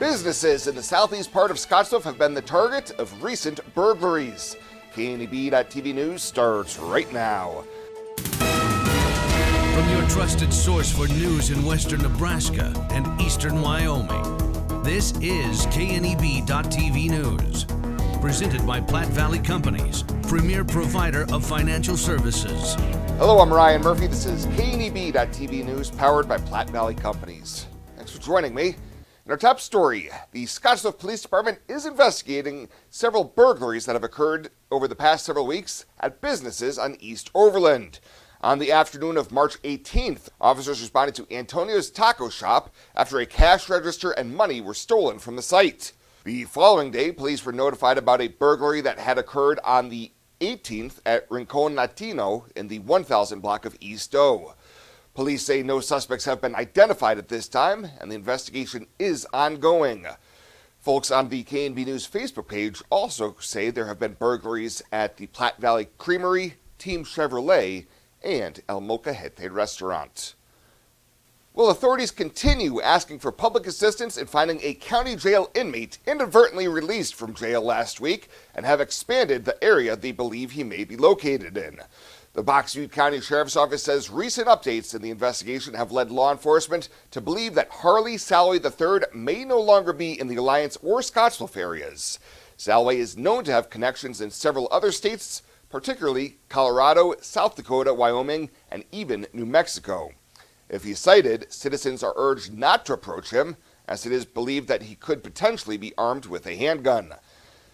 Businesses in the southeast part of Scottsbluff have been the target of recent burglaries. KNEB.TV News starts right now. From your trusted source for news in western Nebraska and eastern Wyoming, this is KNEB.TV News. Presented by Platte Valley Companies, premier provider of financial services. Hello, I'm Ryan Murphy. This is KNEB.TV News powered by Platte Valley Companies. Thanks for joining me. In our top story, the Scottsbluff Police Department is investigating several burglaries that have occurred over the past several weeks at businesses on East Overland. On the afternoon of March 18th, officers responded to Antonio's Taco Shop after a cash register and money were stolen from the site. The following day, police were notified about a burglary that had occurred on the 18th at Rincon Latino in the 1000 block of East O. Police say no suspects have been identified at this time, and the investigation is ongoing. Folks on the KNB News Facebook page also say there have been burglaries at the Platte Valley Creamery, Team Chevrolet, and El Molcajete restaurant. Well, authorities continue asking for public assistance in finding a county jail inmate inadvertently released from jail last week and have expanded the area they believe he may be located in. The Box Butte County Sheriff's Office says recent updates in the investigation have led law enforcement to believe that Harley Salway III may no longer be in the Alliance or Scottsbluff areas. Salway is known to have connections in several other states, particularly Colorado, South Dakota, Wyoming, and even New Mexico. If he's cited, citizens are urged not to approach him, as it is believed that he could potentially be armed with a handgun.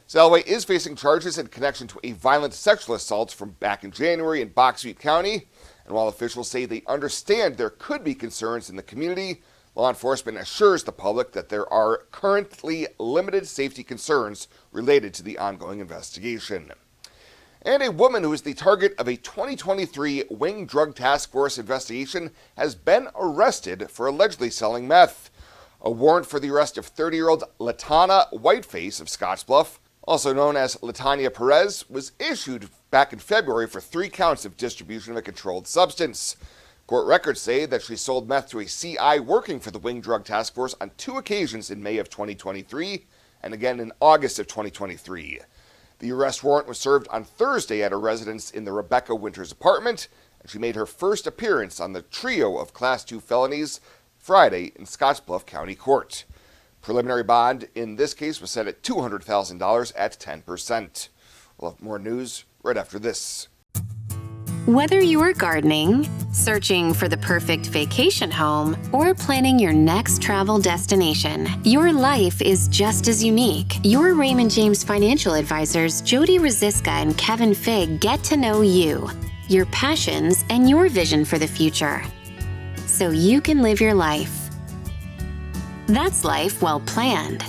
Salway is facing charges in connection to a violent sexual assault from back in January in Box Butte County, and while officials say they understand there could be concerns in the community, law enforcement assures the public that there are currently limited safety concerns related to the ongoing investigation. And a woman who is the target of a 2023 Wing Drug Task Force investigation has been arrested for allegedly selling meth. A warrant for the arrest of 30-year-old Latana Whiteface of Scottsbluff, also known as Latanya Perez, was issued back in February for 3 counts of distribution of a controlled substance. Court records say that she sold meth to a CI working for the Wing Drug Task Force on 2 occasions in May of 2023 and again in August of 2023. The arrest warrant was served on Thursday at her residence in the Rebecca Winters apartment, and she made her first appearance on the trio of Class 2 felonies Friday in Scottsbluff County Court. Preliminary bond in this case was set at $200,000 at 10%. We'll have more news right after this. Whether you're gardening, searching for the perfect vacation home, or planning your next travel destination, your life is just as unique. Your Raymond James financial advisors, Jody Rosiska and Kevin Figg, get to know you, your passions, and your vision for the future, so you can live your life. That's life well planned.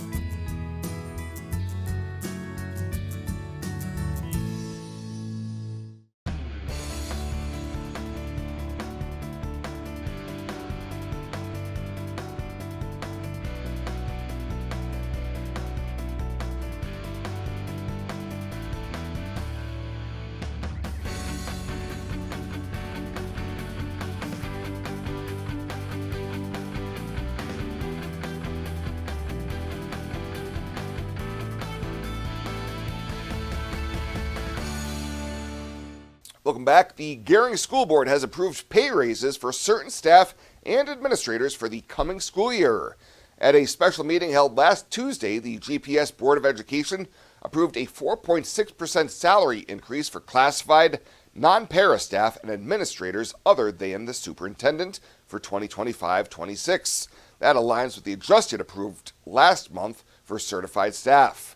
Welcome back. The Gering School Board has approved pay raises for certain staff and administrators for the coming school year. At a special meeting held last Tuesday, the GPS Board of Education approved a 4.6% salary increase for classified, non-para staff and administrators other than the superintendent for 2025-26. That aligns with the adjusted approved last month for certified staff.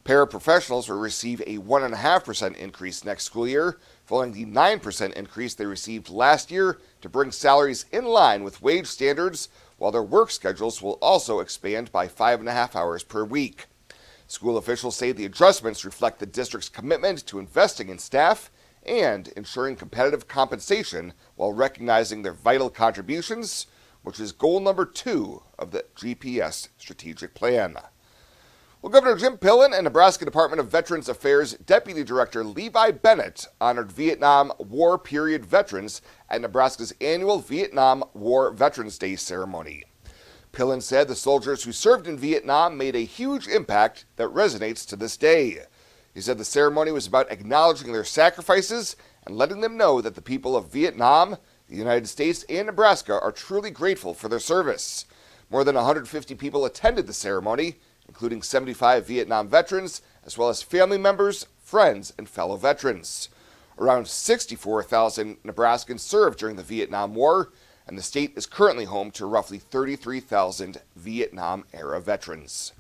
Paraprofessionals will receive a 1.5% increase next school year, following the 9% increase they received last year to bring salaries in line with wage standards, while their work schedules will also expand by 5.5 hours per week. School officials say the adjustments reflect the district's commitment to investing in staff and ensuring competitive compensation while recognizing their vital contributions, which is goal number 2 of the GPS strategic plan. Well, Governor Jim Pillen and Nebraska Department of Veterans Affairs Deputy Director Levi Bennett honored Vietnam War period veterans at Nebraska's annual Vietnam War Veterans Day ceremony. Pillen said the soldiers who served in Vietnam made a huge impact that resonates to this day. He said the ceremony was about acknowledging their sacrifices and letting them know that the people of Vietnam, the United States, and Nebraska are truly grateful for their service. More than 150 people attended the ceremony, including 75 Vietnam veterans, as well as family members, friends, and fellow veterans. Around 64,000 Nebraskans served during the Vietnam War, and the state is currently home to roughly 33,000 Vietnam-era veterans.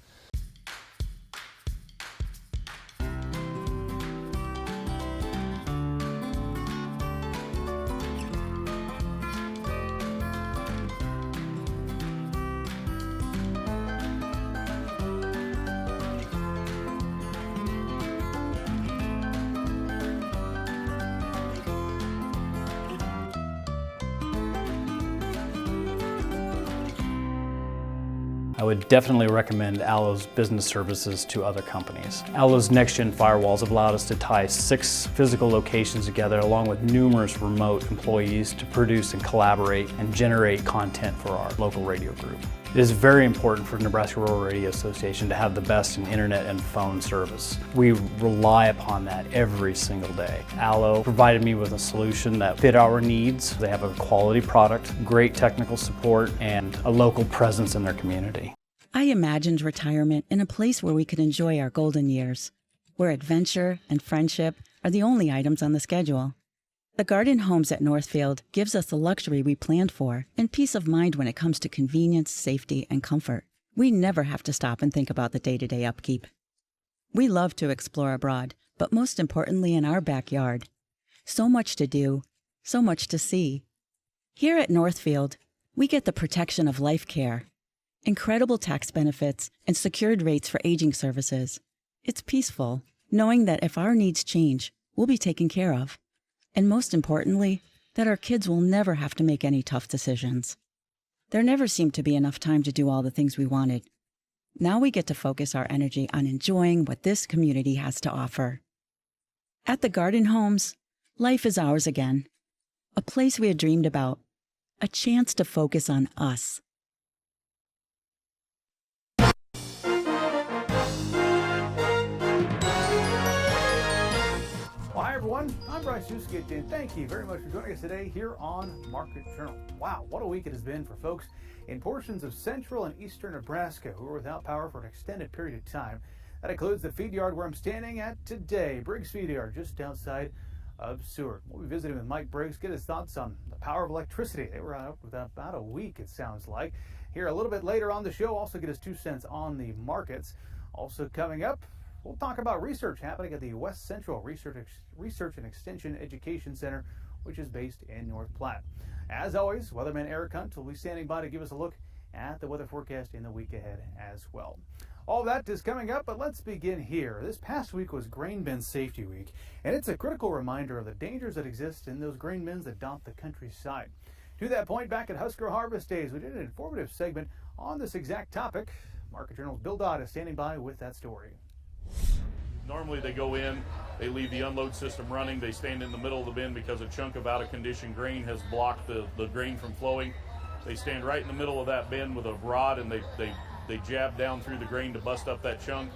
I would definitely recommend Allo's business services to other companies. Allo's next-gen firewalls have allowed us to tie 6 physical locations together along with numerous remote employees to produce and collaborate and generate content for our local radio group. It is very important for Nebraska Rural Radio Association to have the best in internet and phone service. We rely upon that every single day. Allo provided me with a solution that fit our needs. They have a quality product, great technical support, and a local presence in their community. I imagined retirement in a place where we could enjoy our golden years, where adventure and friendship are the only items on the schedule. The Garden Homes at Northfield gives us the luxury we planned for and peace of mind when it comes to convenience, safety, and comfort. We never have to stop and think about the day-to-day upkeep. We love to explore abroad, but most importantly in our backyard. So much to do, so much to see. Here at Northfield, we get the protection of life care, incredible tax benefits, and secured rates for aging services. It's peaceful, knowing that if our needs change, we'll be taken care of. And most importantly, that our kids will never have to make any tough decisions. There never seemed to be enough time to do all the things we wanted. Now we get to focus our energy on enjoying what this community has to offer. At the Garden Homes, life is ours again. A place we had dreamed about. A chance to focus on us. Hi everyone, I'm Bryce Huskett, and thank you very much for joining us today here on Market Journal. Wow, what a week it has been for folks in portions of central and eastern Nebraska who are without power for an extended period of time. That includes the feed yard where I'm standing at today, Briggs Feed Yard, just outside of Seward. We'll be visiting with Mike Briggs, get his thoughts on the power of electricity. They were out with about a week, it sounds like. Here a little bit later on the show, also get his 2 cents on the markets. Also coming up, we'll talk about research happening at the West Central Research and Extension Education Center, which is based in North Platte. As always, weatherman Eric Hunt will be standing by to give us a look at the weather forecast in the week ahead as well. All that is coming up, but let's begin here. This past week was Grain Bin Safety Week, and it's a critical reminder of the dangers that exist in those grain bins that dot the countryside. To that point, back at Husker Harvest Days, we did an informative segment on this exact topic. Market Journal's Bill Dodd is standing by with that story. Normally they go in, they leave the unload system running, they stand in the middle of the bin because a chunk of out-of-condition grain has blocked the grain from flowing. They stand right in the middle of that bin with a rod and they jab down through the grain to bust up that chunk.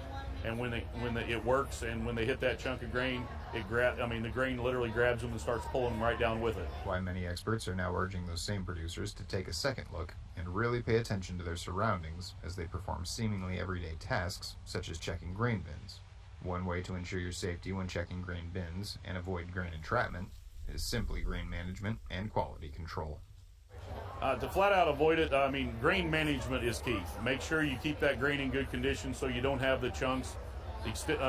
And when it works, and when they hit that chunk of grain, the grain literally grabs them and starts pulling them right down with it. Why many experts are now urging those same producers to take a second look and really pay attention to their surroundings as they perform seemingly everyday tasks, such as checking grain bins. One way to ensure your safety when checking grain bins and avoid grain entrapment is simply grain management and quality control. To flat out avoid it, grain management is key. Make sure you keep that grain in good condition so you don't have the chunks.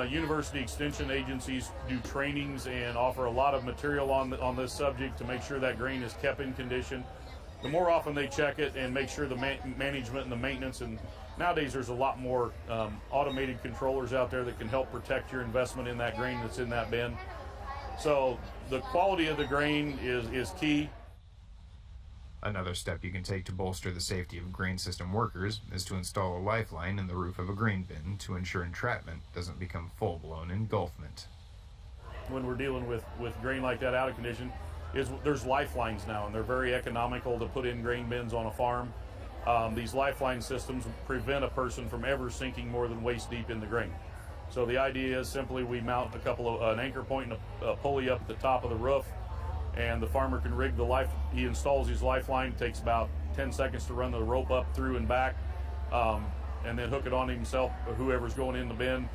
University extension agencies do trainings and offer a lot of material on this subject to make sure that grain is kept in condition. The more often they check it and make sure the management and the maintenance, and nowadays there's a lot more automated controllers out there that can help protect your investment in that grain that's in that bin. So the quality of the grain is key. Another step you can take to bolster the safety of grain system workers is to install a lifeline in the roof of a grain bin to ensure entrapment doesn't become full-blown engulfment. When we're dealing with grain like that out of condition, there's lifelines now, and they're very economical to put in grain bins on a farm. these lifeline systems prevent a person from ever sinking more than waist deep in the grain. So the idea is simply we mount an anchor point and a pulley up at the top of the roof, and the farmer can rig he installs his lifeline. It takes about 10 seconds to run the rope up through and back, and then hook it on himself or whoever's going in the bin.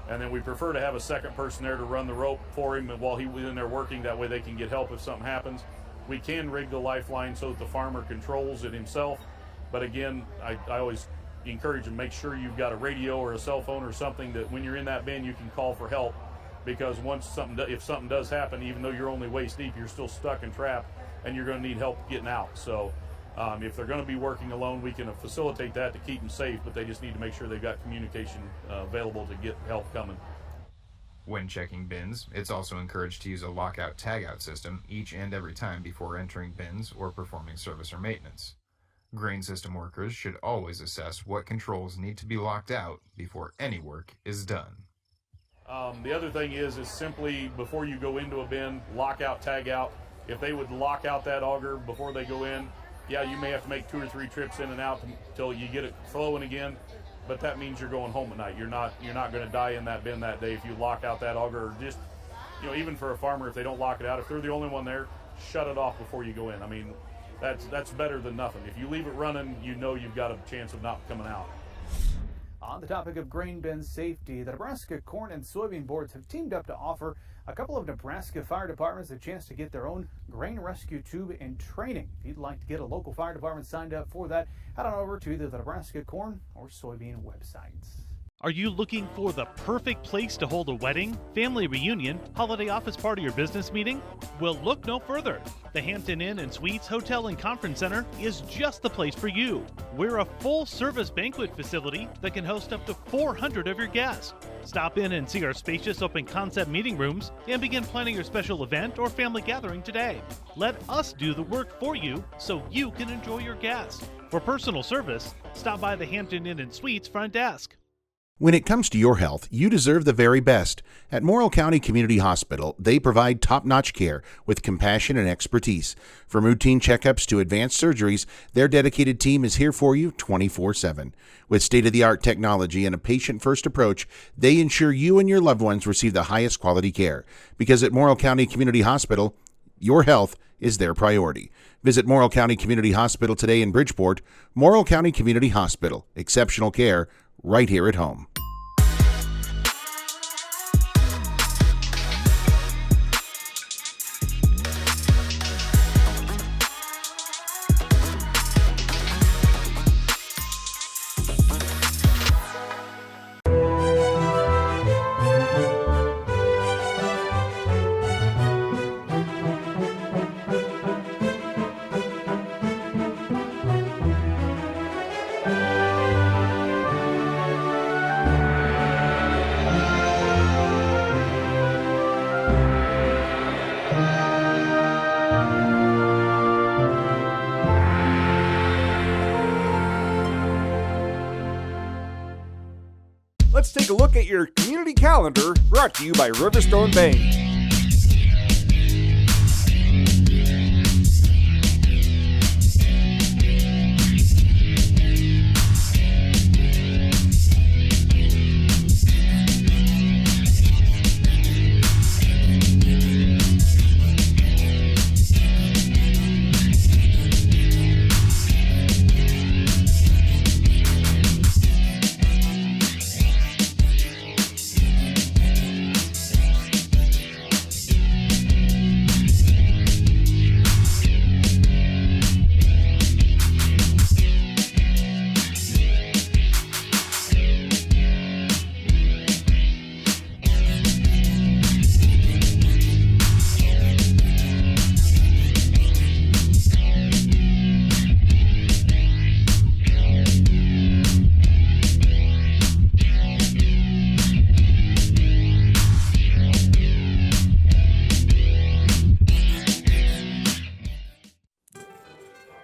And then we prefer to have a second person there to run the rope for him while he's in there working. That way they can get help if something happens. We can rig the lifeline so that the farmer controls it himself. But again, I always encourage them, make sure you've got a radio or a cell phone or something that when you're in that bin you can call for help, because if something does happen, even though you're only waist deep, you're still stuck and trapped and you're going to need help getting out. So if they're going to be working alone, we can facilitate that to keep them safe, but they just need to make sure they've got communication available to get help coming. When checking bins, it's also encouraged to use a lockout-tagout system each and every time before entering bins or performing service or maintenance. Grain system workers should always assess what controls need to be locked out before any work is done. The other thing is simply before you go into a bin, lock out, tag out. If they would lock out that auger before they go in, yeah, you may have to make 2 or 3 trips in and out until you get it flowing again, but that means you're going home at night. You're not going to die in that bin that day if you lock out that auger. Or just, even for a farmer, if they don't lock it out, if they're the only one there, shut it off before you go in. I mean, that's better than nothing. If you leave it running, you've got a chance of not coming out. On the topic of grain bin safety, the Nebraska Corn and Soybean Boards have teamed up to offer a couple of Nebraska fire departments a chance to get their own grain rescue tube and training. If you'd like to get a local fire department signed up for that, head on over to the Nebraska Corn or Soybean websites. Are you looking for the perfect place to hold a wedding, family reunion, holiday office party, or business meeting? Well, look no further. The Hampton Inn and Suites Hotel and Conference Center is just the place for you. We're a full-service banquet facility that can host up to 400 of your guests. Stop in and see our spacious open-concept meeting rooms and begin planning your special event or family gathering today. Let us do the work for you so you can enjoy your guests. For personal service, stop by the Hampton Inn and Suites front desk. When it comes to your health, you deserve the very best. At Morrill County Community Hospital, they provide top-notch care with compassion and expertise. From routine checkups to advanced surgeries, their dedicated team is here for you 24/7. With state-of-the-art technology and a patient-first approach, they ensure you and your loved ones receive the highest quality care. Because at Morrill County Community Hospital, your health is their priority. Visit Morrill County Community Hospital today in Bridgeport. Morrill County Community Hospital. Exceptional care right here at home. Let's take a look at your community calendar, brought to you by Riverstone Bank.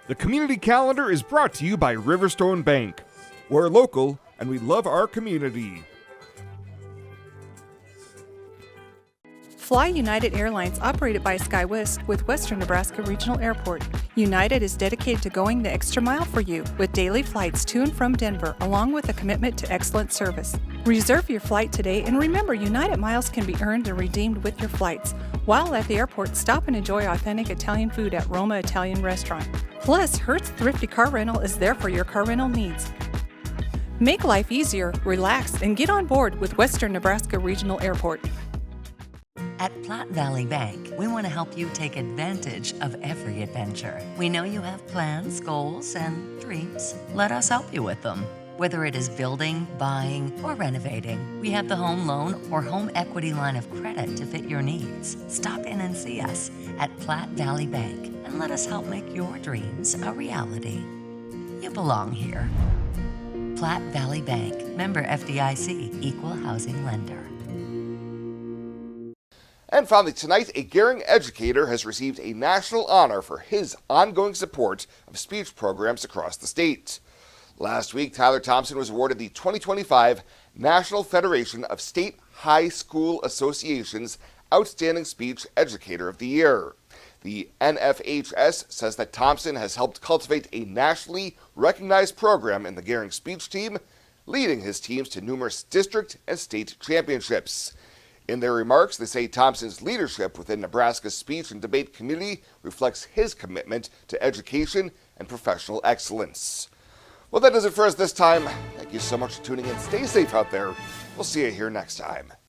The community calendar is brought to you by Riverstone Bank. We're local and we love our community. Fly United Airlines, operated by SkyWest with Western Nebraska Regional Airport. United is dedicated to going the extra mile for you with daily flights to and from Denver, along with a commitment to excellent service. Reserve your flight today, and remember, United miles can be earned and redeemed with your flights. While at the airport, stop and enjoy authentic Italian food at Roma Italian Restaurant. Plus, Hertz Thrifty Car Rental is there for your car rental needs. Make life easier, relax, and get on board with Western Nebraska Regional Airport. At Platte Valley Bank, we want to help you take advantage of every adventure. We know you have plans, goals, and dreams. Let us help you with them. Whether it is building, buying, or renovating, we have the home loan or home equity line of credit to fit your needs. Stop in and see us at Platte Valley Bank and let us help make your dreams a reality. You belong here. Platte Valley Bank, member FDIC, equal housing lender. And finally tonight, a Gering educator has received a national honor for his ongoing support of speech programs across the state. Last week, Tyler Thompson was awarded the 2025 National Federation of State High School Associations Outstanding Speech Educator of the Year. The NFHS says that Thompson has helped cultivate a nationally recognized program in the Gering speech team, leading his teams to numerous district and state championships. In their remarks, they say Thompson's leadership within Nebraska's speech and debate community reflects his commitment to education and professional excellence. Well, that does it for us this time. Thank you so much for tuning in. Stay safe out there. We'll see you here next time.